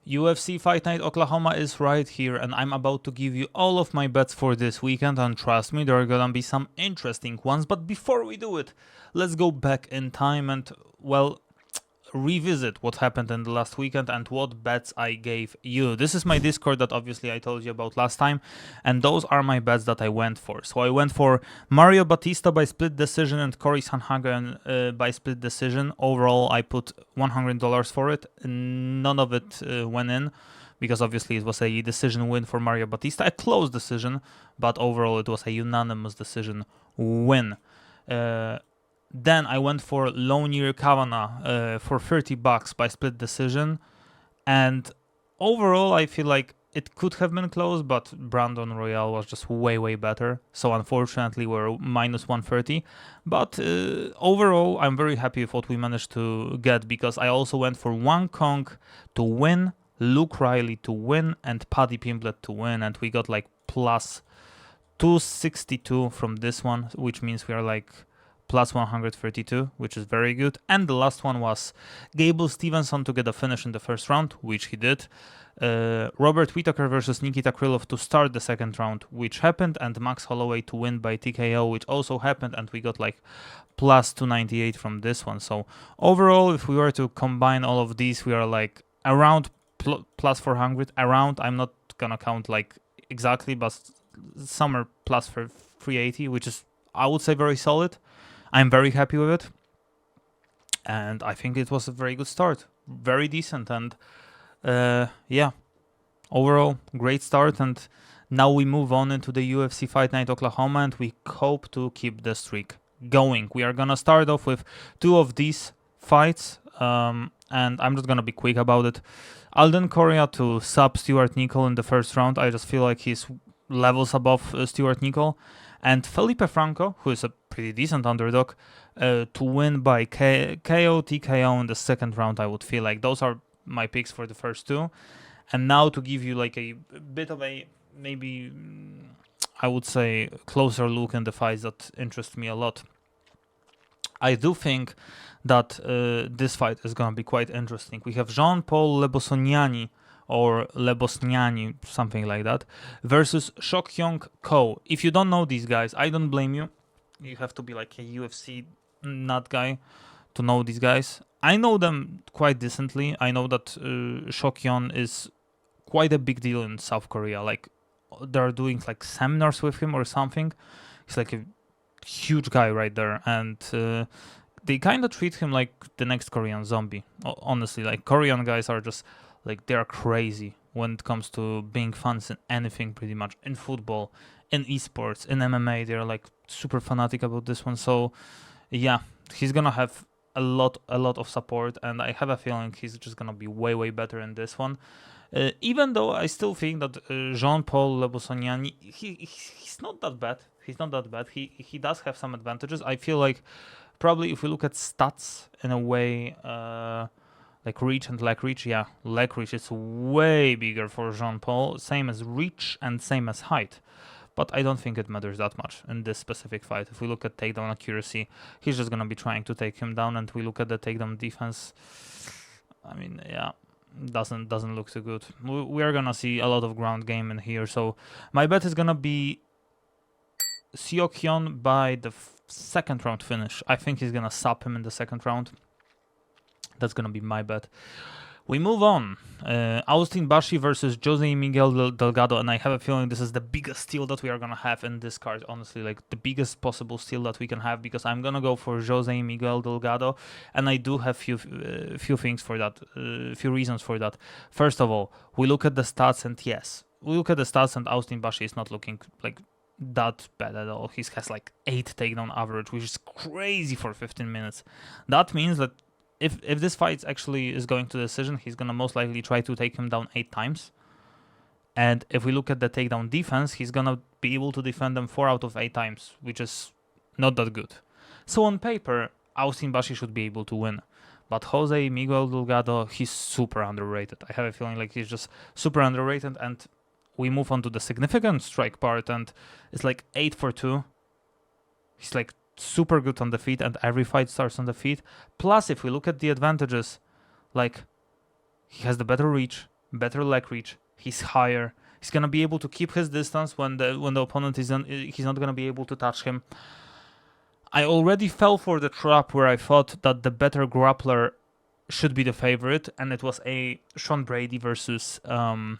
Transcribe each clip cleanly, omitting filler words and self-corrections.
UFC Fight Night Oklahoma is right here, and I'm about to give you all of my bets for this weekend, and trust me, there are gonna be some interesting ones. But before we do it, let's go back in time and, well, revisit what happened in the last weekend and what bets I gave you. This is my Discord that obviously I told you about last time, and those are my bets that I went for. So I went for Mario Batista by split decision and Cory Sanhagen by split decision. Overall, I put $100 for it. None of it went in because obviously it was a decision win for Mario Batista, a close decision, but overall it was a unanimous decision win. Then I went for Lonier Kavanagh for $30 by split decision, and overall I feel like it could have been close, but Brandon Royale was just way better. So unfortunately we're minus 130. But overall I'm very happy with what we managed to get, because I also went for Wang Kong to win, Luke Riley to win, and Paddy Pimblett to win, and we got like plus 262 from this one, which means we are like plus 132, which is very good. And the last one was Gable Stevenson to get a finish in the first round, which he did. Robert Whittaker versus Nikita Krylov to start the second round, which happened, and Max Holloway to win by TKO, which also happened, and we got like plus 298 from this one. So overall, if we were to combine all of these, we are like around plus 400, around. I'm not gonna count like exactly, but somewhere plus for 380, which is, I would say, very solid. I'm very happy with it, and I think it was a very good start, very decent, and yeah, overall great start. And now we move on into the UFC Fight Night Oklahoma, and we hope to keep the streak going. We are gonna start off with two of these fights, and I'm just gonna be quick about it. Alden Correa to sub Stuart Nicol in the first round. I just feel like he's levels above Stuart Nicol. And Felipe Franco, who is a pretty decent underdog, to win by KO, TKO in the second round. I would feel like those are my picks for the first two. And now to give you like a bit of a, maybe, I would say, closer look in the fights that interest me a lot. I do think that this fight is going to be quite interesting. We have Jean-Paul Lebosoniani, or Lebosniani, something like that, versus Shokhyong Ko. If you don't know these guys, I don't blame you. You have to be like a UFC nut guy to know these guys. I know them quite decently. I know that Shokhyong is quite a big deal in South Korea. Like, they're doing like seminars with him or something. He's like a huge guy right there, and they kind of treat him like the next Korean zombie. Honestly, like, Korean guys are just like, they're crazy when it comes to being fans in anything, pretty much, in football, in esports, in MMA. They're like super fanatic about this one. So yeah, he's gonna have a lot of support, and I have a feeling he's just gonna be way better in this one. Even though I still think that Jean-Paul Lebosoniani, he's not that bad. He's not that bad. He does have some advantages. I feel like probably if we look at stats in a way, like reach and leg reach, yeah, leg reach is way bigger for Jean-Paul, same as reach and same as height. But I don't think it matters that much in this specific fight. If we look at takedown accuracy, he's just gonna be trying to take him down, and we look at the takedown defense, I mean, yeah, doesn't look too good. We are gonna see a lot of ground game in here, so my bet is gonna be Seokhyun by the second round finish. I think he's gonna sub him in the second round. That's gonna be my bet. We move on. Austin Bashi versus Jose Miguel Delgado, and I have a feeling this is the biggest steal that we are gonna have in this card. Honestly, like the biggest possible steal that we can have, because I'm gonna go for Jose Miguel Delgado, and I do have few things for that, few reasons for that. First of all, we look at the stats, and yes, we look at the stats, and Austin Bashi is not looking like that bad at all. He has like 8 takedown average, which is crazy for 15 minutes. That means that if this fight actually is going to decision, he's gonna most likely try to take him down 8 times. And if we look at the takedown defense, he's gonna be able to defend them 4 out of 8 times, which is not that good. So on paper, Austin Bashi should be able to win. But Jose Miguel Delgado, he's super underrated. I have a feeling like he's just super underrated. And we move on to the significant strike part, and it's like 8 for 2. He's like super good on the feet, and every fight starts on the feet. Plus, if we look at the advantages, like, he has the better reach, better leg reach. He's higher. He's gonna be able to keep his distance when the opponent he's not gonna be able to touch him. I already fell for the trap where I thought that the better grappler should be the favorite, and it was a Sean Brady versus I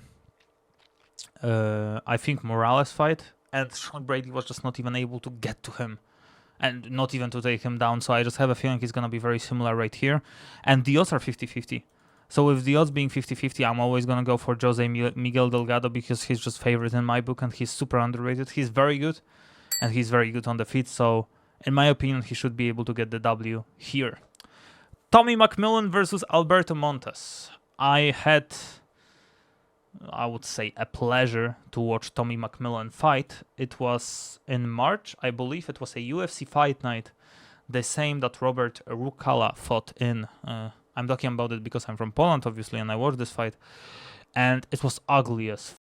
think Morales fight, and Sean Brady was just not even able to get to him and not even to take him down. So I just have a feeling it's gonna be very similar right here, and the odds are 50-50. So with the odds being 50-50, I'm always going to go for Jose Miguel Delgado because he's just favorite in my book and he's super underrated. He's very good and he's very good on the feet. So in my opinion, he should be able to get the W here. Tommy McMillan versus Alberto Montes. I had, I would say, a pleasure to watch Tommy McMillan fight. It was in March, I believe. It was a UFC fight night. The same that Robert Rukala fought in. I'm talking about it because I'm from Poland, obviously, and I watched this fight. And it was ugly as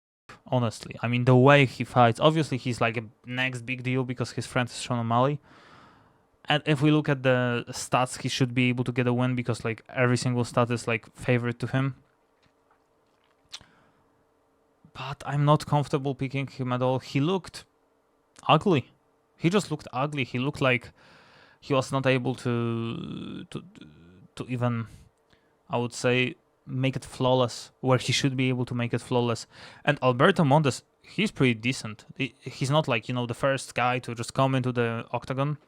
honestly. I mean, the way he fights, obviously he's like a next big deal because his friend is Sean O'Malley. And if we look at the stats, he should be able to get a win because like every single stat is like favorite to him. But I'm not comfortable picking him at all. He looked ugly. He just looked ugly. He looked like he was not able to even, I would say, make it flawless where he should be able to make it flawless. And Alberto Montes, he's pretty decent. He's not like, you know, the first guy to just come into the octagon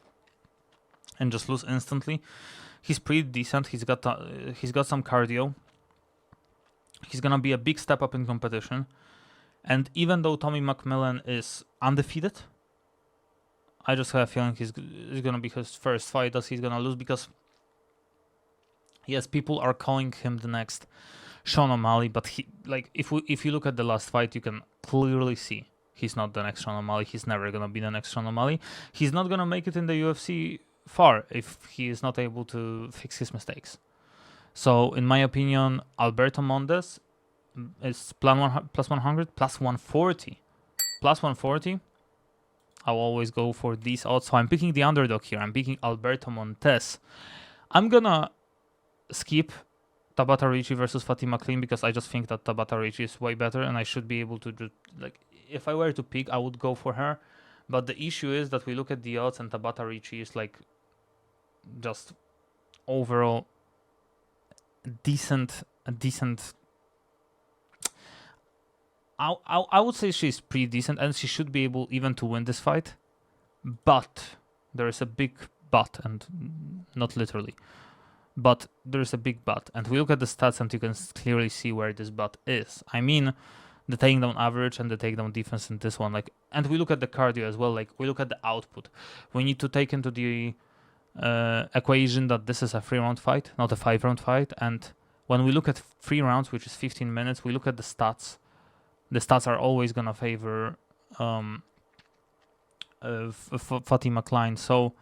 and just lose instantly. He's pretty decent. He's got some cardio. He's gonna be a big step up in competition. And even though Tommy McMillan is undefeated, I just have a feeling it's gonna be his first fight that he's gonna lose because yes, people are calling him the next Sean O'Malley, but he, like, if you look at the last fight, you can clearly see he's not the next Sean O'Malley. He's never gonna be the next Sean O'Malley. He's not gonna make it in the UFC far if he is not able to fix his mistakes. So, in my opinion, Alberto Montes is plus 100, plus 140. Plus 140. I'll always go for these odds. So I'm picking the underdog here. I'm picking Alberto Montes. I'm gonna skip Tabata Ricci versus Fatima Clean because I just think that Tabata Ricci is way better and I should be able to do, like, if I were to pick, I would go for her. But the issue is that we look at the odds and Tabata Ricci is like just overall decent. I would say she's pretty decent and she should be able even to win this fight. But there is a big but, and not literally. But there's a big but. And we look at the stats and you can clearly see where this but is. I mean, the takedown average and the takedown defense in this one. Like, and we look at the cardio as well. Like, we look at the output. We need to take into the equation that this is a 3-round fight, not a 5-round fight. And when we look at 3 rounds, which is 15 minutes, we look at the stats. The stats are always going to favor Fatima Klein. So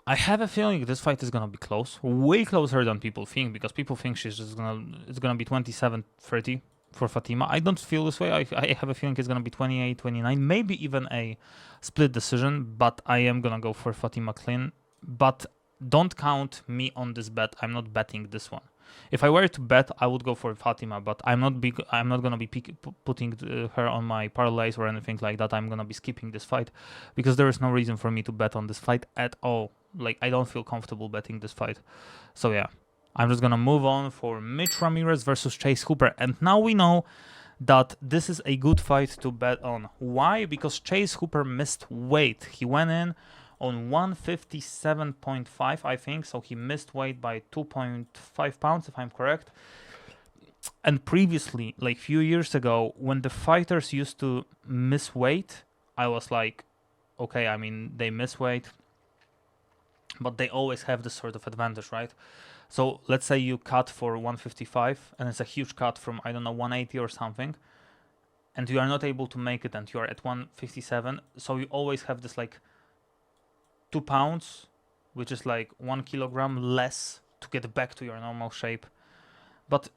I have a feeling this fight is going to be close. Way closer than people think, because people think it's going to be 27-30 for Fatima. I don't feel this way. I have a feeling it's going to be 28-29, maybe even a split decision, but I am going to go for Fatima Klein. But don't count me on this bet. I'm not betting this one. If I were to bet, I would go for Fatima, but I'm not gonna be putting her on my parlays or anything like that. I'm gonna be skipping this fight because there is no reason for me to bet on this fight at all. Like, I don't feel comfortable betting this fight. So yeah, I'm just gonna move on for Mitch Ramirez versus Chase Hooper, and now we know that this is a good fight to bet on. Why? Because Chase Hooper missed weight. He went in on 157.5, I think, so he missed weight by 2.5 pounds, if I'm correct. And previously, like few years ago, when the fighters used to miss weight, I was like, okay, I mean, they miss weight, but they always have this sort of advantage, right? So let's say you cut for 155, and it's a huge cut from, I don't know, 180 or something, and you are not able to make it, and you are at 157, so you always have this, like, 2 pounds, which is like 1 kilogram less to get back to your normal shape. But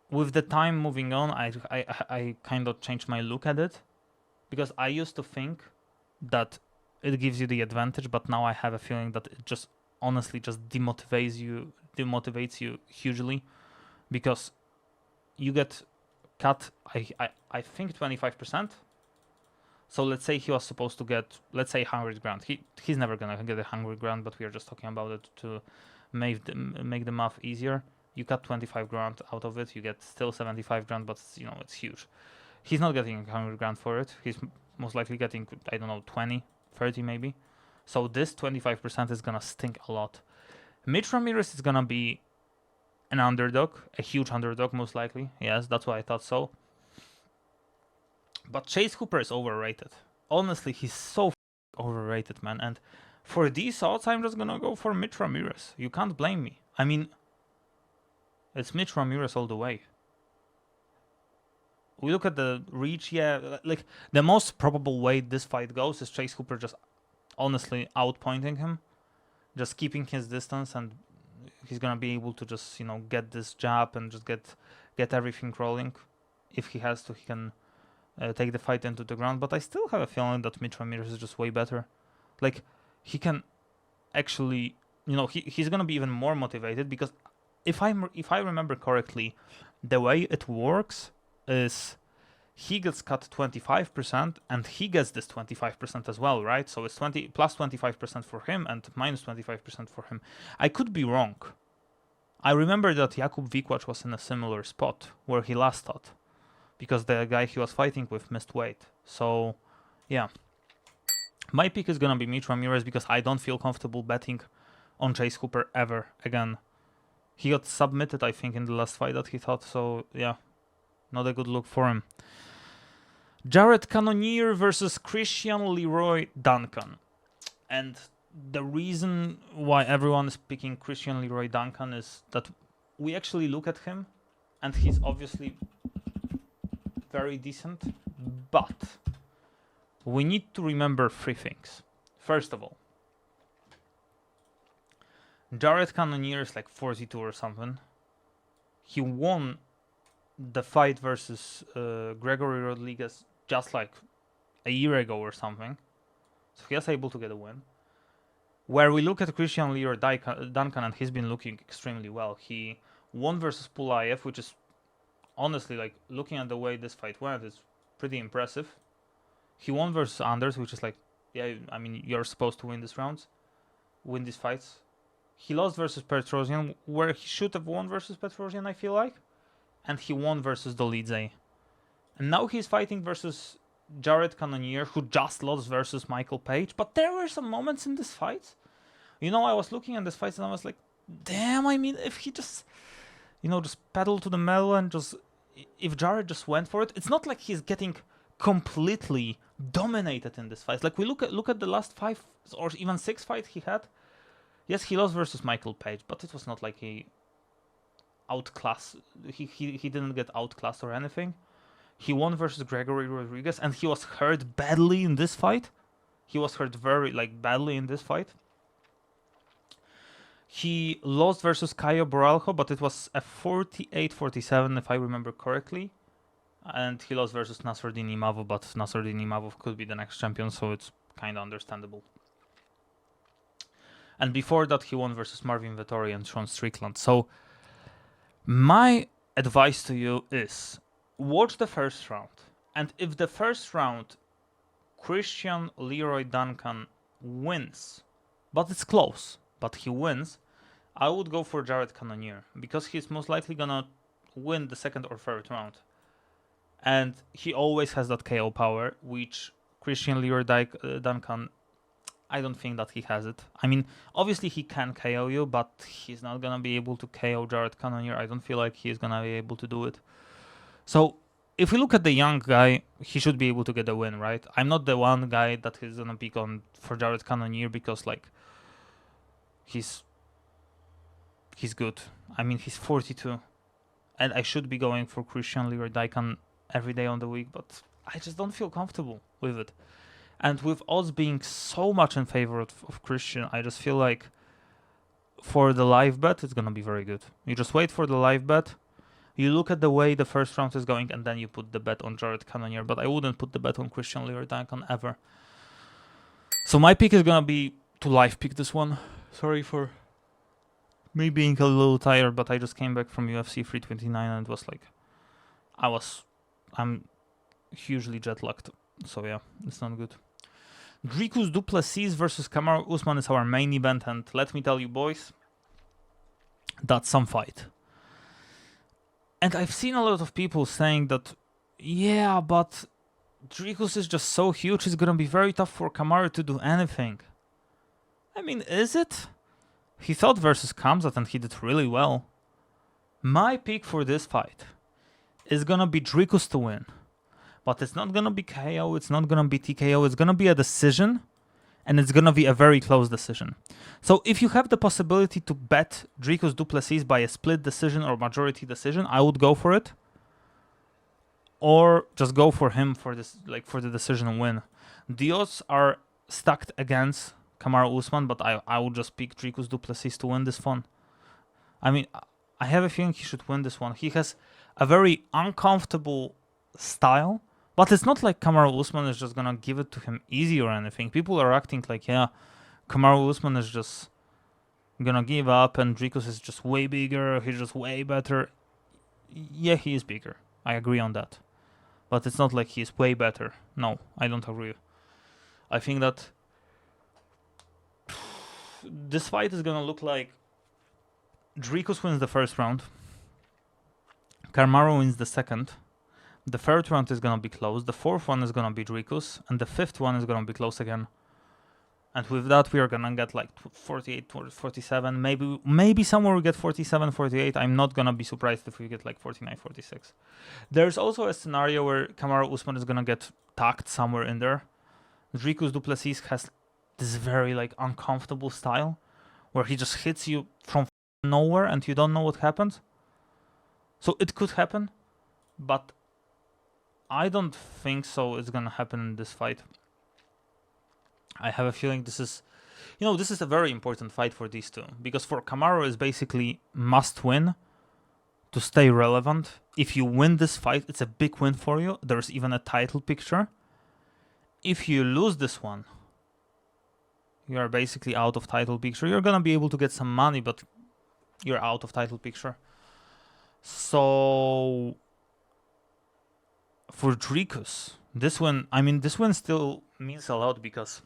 with the time moving on, I kind of changed my look at it, because I used to think that it gives you the advantage, but now I have a feeling that it just honestly just demotivates you hugely, because you get cut, I think 25%. So let's say he was supposed to get, let's say 100 grand. He's never gonna get 100 grand, but we are just talking about it to make the math easier. You cut 25 grand out of it, you get still 75 grand, but you know, it's huge. He's not getting 100 grand for it. He's most likely getting, I don't know, 20, 30 maybe. So this 25% is gonna stink a lot. Mitch Ramirez is gonna be an underdog, a huge underdog most likely. Yes, that's why I thought so. But Chase Hooper is overrated. Honestly, he's so overrated, man. And for these odds, I'm just gonna go for Mitch Ramirez. You can't blame me. I mean, it's Mitch Ramirez all the way. We look at the reach, yeah, like the most probable way this fight goes is Chase Hooper just honestly outpointing him, just keeping his distance, and he's gonna be able to just, you know, get this jab and just get everything rolling. If he has to, he can take the fight into the ground. But I still have a feeling that Mitch Ramirez is just way better. Like, he can actually, you know, he's gonna be even more motivated, because if I remember correctly, the way it works is he gets cut 25% and he gets this 25% as well, right? So it's 20 plus 25% for him and minus 25% for him. I could be wrong. I remember that Jakub Wikłacz was in a similar spot where he last fought, because the guy he was fighting with missed weight. So yeah, my pick is gonna be Mitch Ramirez, because I don't feel comfortable betting on Chase Hooper ever again. He got submitted, I think, in the last fight that he fought, so yeah, not a good look for him. Jared Cannonier versus Christian Leroy Duncan. And the reason why everyone is picking Christian Leroy Duncan is that we actually look at him, and he's obviously very decent, but we need to remember three things. First of all, Jared Cannonier is like 42 or something. He won the fight versus Gregory Rodriguez just like a year ago or something. So he was able to get a win. Where we look at Christian Leroy Duncan, and he's been looking extremely well. He won versus Pulaev, which is honestly, like, looking at the way this fight went, is pretty impressive. He won versus Anders, which is like, yeah, I mean, you're supposed to win these rounds, win these fights. He lost versus Petrosian, where he should have won versus Petrosian, I feel like. And he won versus Dolidze. And now he's fighting versus Jared Cannonier, who just lost versus Michael Page. But there were some moments in this fight. You know, I was looking at this fight and I was like, damn, I mean, if he just, you know, just pedaled to the metal and just, if Jared just went for it, it's not like he's getting completely dominated in this fight. Like, we look at the last 5 or even 6 fights he had. Yes, he lost versus Michael Page, but it was not like he didn't get outclassed or anything. He won versus Gregory Rodriguez, and he was hurt badly in this fight. He was hurt very, like, badly in this fight. He lost versus Caio Borralho, but it was a 48-47 if I remember correctly. And he lost versus Nasruddin Imavov, but Nasruddin Imavov could be the next champion, so it's kind of understandable. And before that, he won versus Marvin Vettori and Sean Strickland. So my advice to you is, watch the first round. And if the first round Christian Leroy Duncan wins, but it's close, but he wins, I would go for Jared Cannonier, because he's most likely gonna win the second or third round. And he always has that KO power, which Christian Leroy Duncan, I don't think that he has it. I mean, obviously he can KO you, but he's not gonna be able to KO Jared Cannonier. I don't feel like he's gonna be able to do it. So if we look at the young guy, he should be able to get a win, right? I'm not the one guy that is gonna pick on for Jared Cannonier, because like he's good. I mean, he's 42, and I should be going for Christian Leroy Duncan every day on the week, but I just don't feel comfortable with it. And with odds being so much in favor of Christian, I just feel like for the live bet, it's gonna be very good. You just wait for the live bet, you look at the way the first round is going, and then you put the bet on Jared Cannonier. But I wouldn't put the bet on Christian Leroy Duncan ever. So my pick is gonna be to live pick this one. Sorry for me being a little tired, but I just came back from UFC 329 and it was like I'm hugely jet-lagged, so yeah, it's not good. Dricus du Plessis versus Kamaru Usman is our main event, and let me tell you, boys, that's some fight. And I've seen a lot of people saying that, yeah, but Dricus is just so huge, it's gonna be very tough for Kamaru to do anything. I mean, is it? He thought versus Khamzat and he did really well. My pick for this fight is gonna be Dricus to win. But it's not gonna be KO, it's not gonna be TKO, it's gonna be a decision. And it's gonna be a very close decision. So if you have the possibility to bet Dricus du Plessis by a split decision or majority decision, I would go for it. Or just go for him for this, like for the decision win. The odds are stacked against Kamaru Usman, but I would just pick Dricus du Plessis to win this one. I mean, I have a feeling he should win this one. He has a very uncomfortable style, but it's not like Kamaru Usman is just gonna give it to him easy or anything. People are acting like, yeah, Kamaru Usman is just gonna give up and Dricus is just way bigger, he's just way better. Yeah, he is bigger. I agree on that. But it's not like he's way better. No, I don't agree. I think that this fight is gonna look like Dricus wins the first round, Kamaru wins the second, the third round is gonna be close, the fourth one is gonna be Dricus, and the fifth one is gonna be close again. And with that we are gonna get like 48, 47, maybe somewhere we get 47, 48. I'm not gonna be surprised if we get like 49, 46. There's also a scenario where Kamaru Usman is gonna get tagged somewhere in there. Dricus du Plessis has this very like uncomfortable style where he just hits you from nowhere and you don't know what happens. So it could happen, but I don't think so it's gonna happen in this fight. I have a feeling this is a very important fight for these two, because for Kamaru is basically must win to stay relevant. If you win this fight, it's a big win for you. There's even a title picture. If you lose this one, you are basically out of title picture. You're gonna be able to get some money, but you're out of title picture. So for Dricus, this win still means a lot, because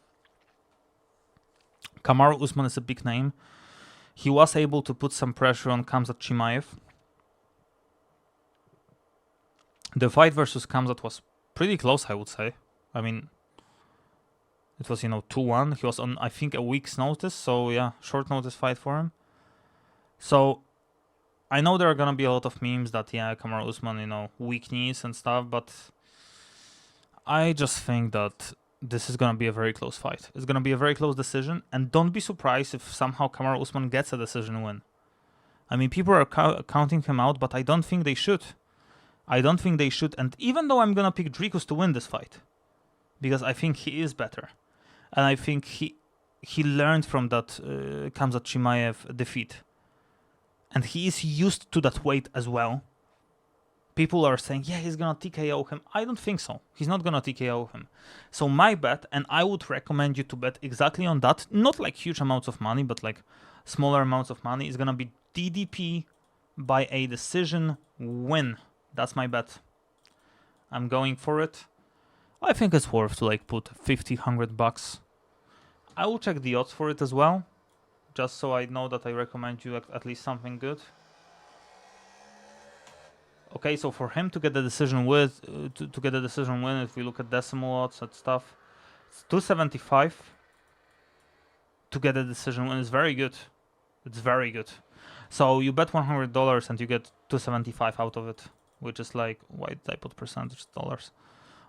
Kamaru Usman is a big name. He was able to put some pressure on Khamzat Chimaev. The fight versus Khamzat was pretty close, I would say. I mean, it was, 2-1. He was on, I think, a week's notice. So, yeah, short notice fight for him. So, I know there are going to be a lot of memes that, yeah, Kamaru Usman, weak knees and stuff. But I just think that this is going to be a very close fight. It's going to be a very close decision. And don't be surprised if somehow Kamaru Usman gets a decision win. I mean, people are counting him out, but I don't think they should. And even though I'm going to pick Dricus to win this fight, because I think he is better. And I think he learned from that Khamzat Chimaev defeat. And he is used to that weight as well. People are saying, yeah, he's going to TKO him. I don't think so. He's not going to TKO him. So my bet, and I would recommend you to bet exactly on that, not like huge amounts of money, but like smaller amounts of money, is going to be DDP by a decision win. That's my bet. I'm going for it. I think it's worth to like put 50, $100. I will check the odds for it as well, just so I know that I recommend you at least something good. Okay, so for him to get the decision win, if we look at decimal odds and stuff, it's 275. To get a decision win is very good. It's very good. So you bet $100 and you get 275 out of it, which is like, why did I put percentage dollars?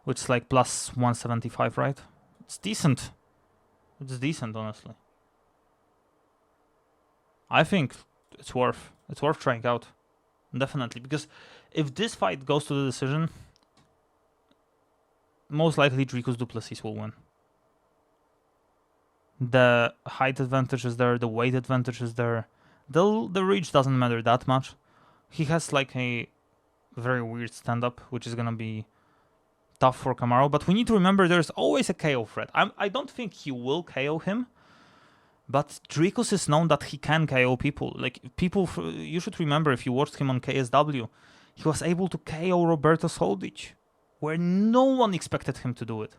Which is like plus 175, right? It's decent. It's decent, honestly. I think it's worth trying out. Definitely, because if this fight goes to the decision, most likely Dricus du Plessis will win. The height advantage is there, the weight advantage is there. The reach doesn't matter that much. He has like a very weird stand-up, which is gonna be tough for Kamaru, but we need to remember there's always a KO threat. I don't think he will KO him, but Dricus is known that he can KO people. Like, you should remember, if you watched him on KSW, he was able to KO Roberto Soldic, where no one expected him to do it.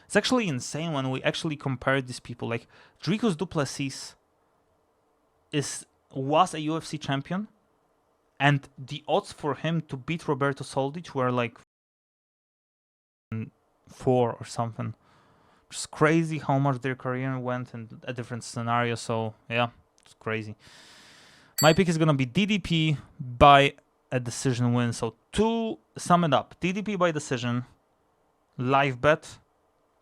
It's actually insane when we actually compare these people. Like, Dricus du Plessis was a UFC champion, and the odds for him to beat Roberto Soldic were like 4 or something. It's crazy how much their career went in a different scenario. So yeah, it's crazy. My pick is gonna be DDP by a decision win. So to sum it up, DDP by decision, live bet.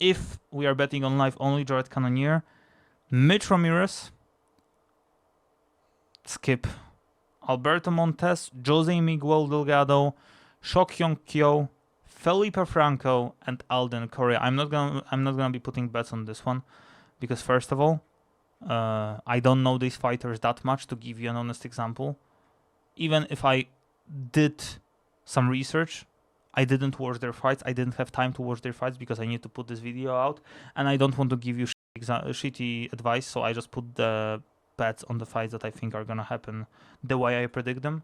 If we are betting on live only, Jared Cannonier, Mitch Ramirez, skip, Alberto Montes, Jose Miguel Delgado, Shok Hyung Kyo, Felipe Franco, and Alden Correa. I'm not gonna be putting bets on this one because first of all, I don't know these fighters that much to give you an honest example. Even if I did some research, I didn't watch their fights. I didn't have time to watch their fights because I need to put this video out, and I don't want to give you shitty advice, so I just put the bets on the fights that I think are gonna happen the way I predict them.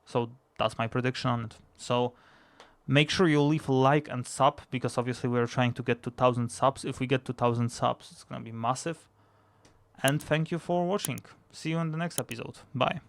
So that's my prediction on it. So make sure you leave a like and sub, because obviously we're trying to get to 1,000 subs. If we get to 1,000 subs, it's gonna be massive. And thank you for watching. See you in the next episode. Bye.